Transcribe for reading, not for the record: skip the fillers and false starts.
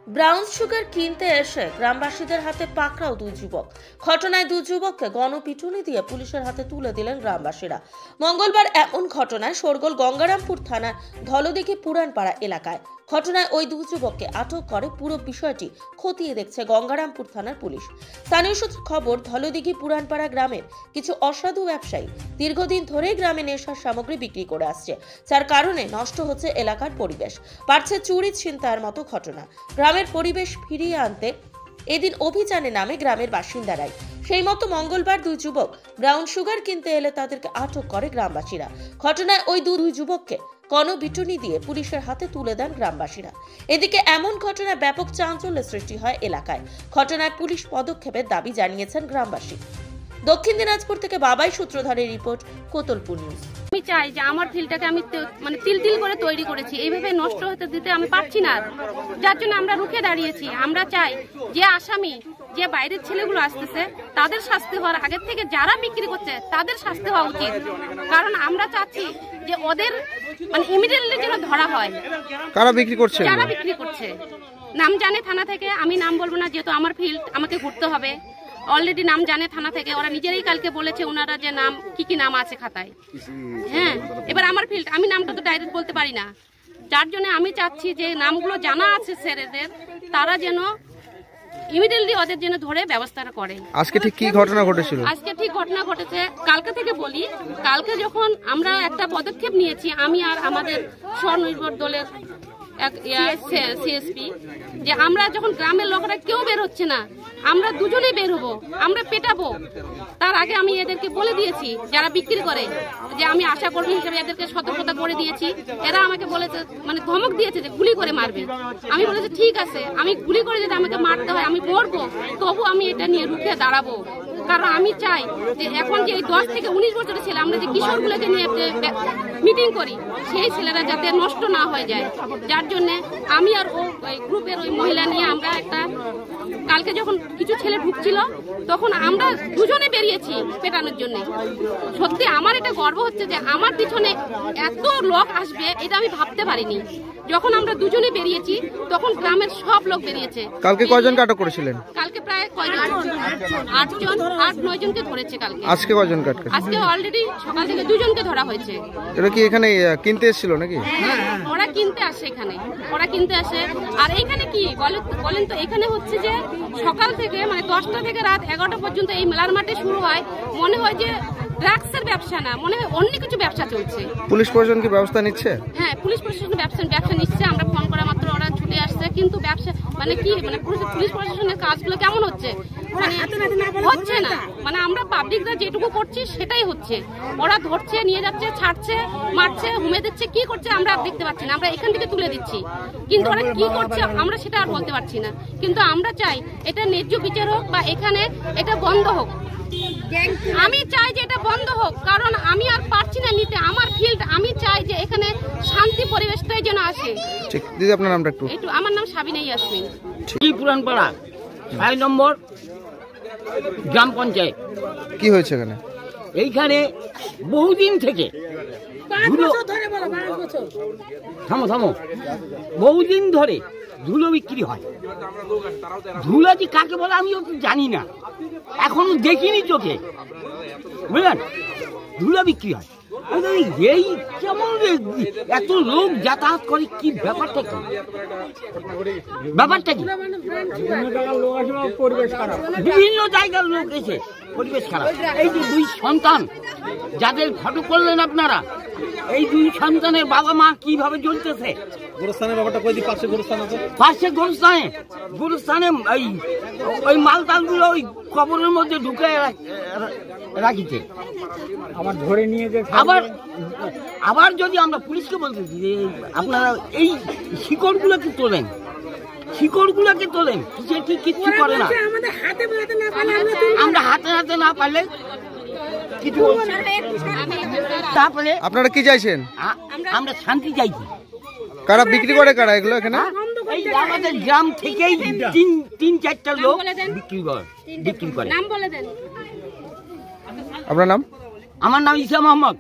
Brown sugar কিনতে এসে গ্রামবাসীদের হাতে পাকড়াও দুই যুবক। ঘটনায় দুই যুবককে গণপিটুনি দিয়ে পুলিশের হাতে তুলে দিলেন গ্রামবাসীরা। মঙ্গলবার এমন ঘটনায় শোরগোল গঙ্গারামপুর থানার ধলদিঘি পুরানপাড়া এলাকায়। ঘটনায় ওই দুই যুবককে আটক করে পুরো বিষয়টি খতিয়ে দেখছে গঙ্গারামপুর থানার পুলিশ। স্থানীয় সূত্রে খবর, ধলদিঘি পুরানপাড়া গ্রামের কিছু অসাধু ব্যবসায়ী দীর্ঘদিন ধরেই গ্রামে নেশার সামগ্রী বিক্রি করে আসছে, যার কারণে নষ্ট হচ্ছে এলাকার পরিবেশ, বাড়ছে চুরি ছিনতাইয়ের মতো ঘটনা। গ্রামের পরিবেশ ফিরিয়ে আনতে এদিন অভিযানে নামে গ্রামের বাসিন্দারাই। সেই মতো মঙ্গলবার দুই যুবক ব্রাউন সুগার কিনতে এলে তাদেরকে আটক করে গ্রামবাসীরা। ঘটনায় ওই দুই যুবককে গণপিটুনি দিয়ে পুলিশের হাতে তুলে দেন গ্রামবাসীরা। এদিকে এমন ঘটনায় ব্যাপক চাঞ্চল্যের সৃষ্টি হয় এলাকায়। ঘটনায় পুলিশ পদক্ষেপের দাবি জানিয়েছেন গ্রামবাসী। দক্ষিণ দিনাজপুর থেকে বাবাই সূত্রধরের রিপোর্ট, কোতলপুর নিউজ। আমি চাই যে আমার ফিল্ডটাকে আমি তিল তিল করে তৈরি করেছি, এইভাবে নষ্ট হতে দিতে আমি পারছি না, যার জন্য আমরা রুখে দাঁড়িয়েছি। আমরা চাই যে আসামি, যে বাইরের ছেলেগুলো আসতেছে তাদের শাস্তি হওয়ার আগের থেকে যারা বিক্রি করছে তাদের শাস্তি হওয়া উচিত। কারণ আমরা চাচ্ছি যে ওদের ইমিডিয়েটলি যেন ধরা হয়। কারা বিক্রি করছে? যারা বিক্রি করছে নাম জানে থানা থেকে, আমি নাম বলবো না যেহেতু আমার ফিল্ড, আমাকে ঘুরতে হবে। অলরেডি নাম জানে থানা থেকে, ওরা নিজেরাই কালকে বলেছে ওনারা যে নাম কি নাম আছে খাতায়। হ্যাঁ, এবার আমার ফিল্ড, আমি নামটা তো ডাইরেক্ট বলতে পারি না, যার জন্য আমি চাচ্ছি যে নামগুলো জানা আছে স্যারেদের, তারা যেন ইমিডিয়েটলি ওদের জন্য ধরে ব্যবস্থাটা করে। আজকে ঠিক কি ঘটনা ঘটেছিল? আজকে ঠিক ঘটনা ঘটেছে, কালকে থেকে বলি, কালকে যখন আমরা একটা পদক্ষেপ নিয়েছি, আমি আর আমাদের স্বনির্ভর দলের সিএসপি, যে আমরা যখন গ্রামের লোকেরা কেউ বের হচ্ছে না, আমরা দুজনেই বের হবো, আমরা পেটাবো। তার আগে আমি এদেরকে বলে দিয়েছি যারা বিক্রি করে, যে আমি আশা কর্মী হিসেবে এদেরকে সতর্কতা করে দিয়েছি। এরা আমাকে বলেছে, ধমক দিয়েছে যে গুলি করে মারবে। আমি বলেছি ঠিক আছে, আমি গুলি করে যদি আমাকে মারতে হয় আমি মরবো, তবু আমি এটা নিয়ে রুখে দাঁড়াবো। কারণ আমি চাই যে এখন যে 10 থেকে 19 বছরের ছেলে, আমরা যে কিশোরগুলোকে নিয়ে মিটিং করি, সেই ছেলেরা যাতে নষ্ট না হয়ে যায়, যার জন্য আমি আর ওই গ্রুপের ওই মহিলা নিয়ে আমরা একটা, কালকে যখন কিছু ছেলে ঢুকছিল তখন আমরা দুজনে বেরিয়েছি পেটানোর জন্য। সত্যি আমার এটা গর্ব হচ্ছে যে আমার পিছনে এত লোক আসবে এটা আমি ভাবতে পারিনি। যখন আমরা দুজনে বেরিয়েছি তখন গ্রামের সব লোক বেরিয়েছে। কালকে কয়জনকে আটক করেছিলেন? কালকে প্রায় 8-9 জনকে ধরেছে। কালকে আজকে কয়জনকে আটক? আজকে অলরেডি সকাল থেকে 2 জনকে ধরা হয়েছে। এটা কি এখানে কিনতে এসেছিল নাকি? ওরা কিনতে আসে, এখানে ওরা কিনতে আসে। আর এখানে কি বলেন তো, এখানে হচ্ছে যে সকাল থেকে 10টা থেকে রাত 11টা পর্যন্ত এই মেলার মাঠে শুরু হয়। মনে হয় যে ড্রাগসের ব্যবসা না, মনে হয় অন্য কিছু ব্যবসা চলছে। পুলিশ প্রশাসন কি ব্যবস্থা নিচ্ছে? হ্যাঁ, পুলিশ প্রশাসন ব্যবসা নিচ্ছে। আমরা ফোন করা মাত্র ওরা ছুটে আসছে। কিন্তু ব্যবসা পুলিশ প্রশাসনের কাজগুলো কেমন হচ্ছে, হচ্ছে না। আমরা পাবলিকরা যেটুকু করছি সেটাই হচ্ছে। ওরা ধরছে, নিয়ে যাচ্ছে, ছাড়ছে, মারছে, হুমে দিচ্ছে, কি করছে আমরা দেখতে পাচ্ছি না। আমরা এখান থেকে তুলে দিচ্ছি, কিন্তু ওরা কি করছে আমরা সেটা আর বলতে পারছি না। কিন্তু আমরা চাই এটা ন্যায্য বিচার হোক, বা এখানে এটা বন্ধ হোক। আমি চাই যে এটা বন্ধ হোক, কারণ আমি আর পারছি না নিতে আমার ফিল্ড। আমি চাই যে এখানে শান্তি পরিবেশটাই যেন আসে। ঠিক, দিদি আপনার নামটা একটু? আমার নাম সাবিনা ইয়াসমিন। পুরানপাড়া 6 নম্বর গ্রাম পঞ্চায়েত। কি হয়েছে এখানে? এইখানে বহুদিন থেকে বহুদিন ধরে ধুলো বিক্রি হয়। ধুলো কি কাকে বলে আমি জানি না, এখনো দেখিনি চোখে, বুঝলেন? ধুলো বিক্রি হয়। এই কেমন এত লোক যাতায়াত করে, কি ব্যাপারটা কি? বিভিন্ন জায়গার লোক এসে পরিবেশ খারাপ। এই যে 2 সন্তান যাদের ফটো করলেন আপনারা, এই 2 সন্তানের বাবা মা কিভাবে জ্বলতেছে। পাশে গোরস্থানে ওই মালতালগুলো ওই কবরের মধ্যে ঢুকে রাখিতে। আবার ধরে নিয়ে যে আবার যদি আমরা পুলিশকে বলতেছি যে আপনারা এই শিকড়গুলোকে তোলেন, কিচ্ছু করে না। আমরা হাতে না পারলে কিছু। তারপরে আপনারা কি চাইছেন? আমরা শান্তি চাইছি। কারা বিক্রি করে, কারা এগুলো এখানে? আমাদের গ্রাম থেকেই 3-4টা লোক বিক্রি করে। নাম বলে দেন। আপনার নাম? আমার নাম ইসা মোহাম্মদ।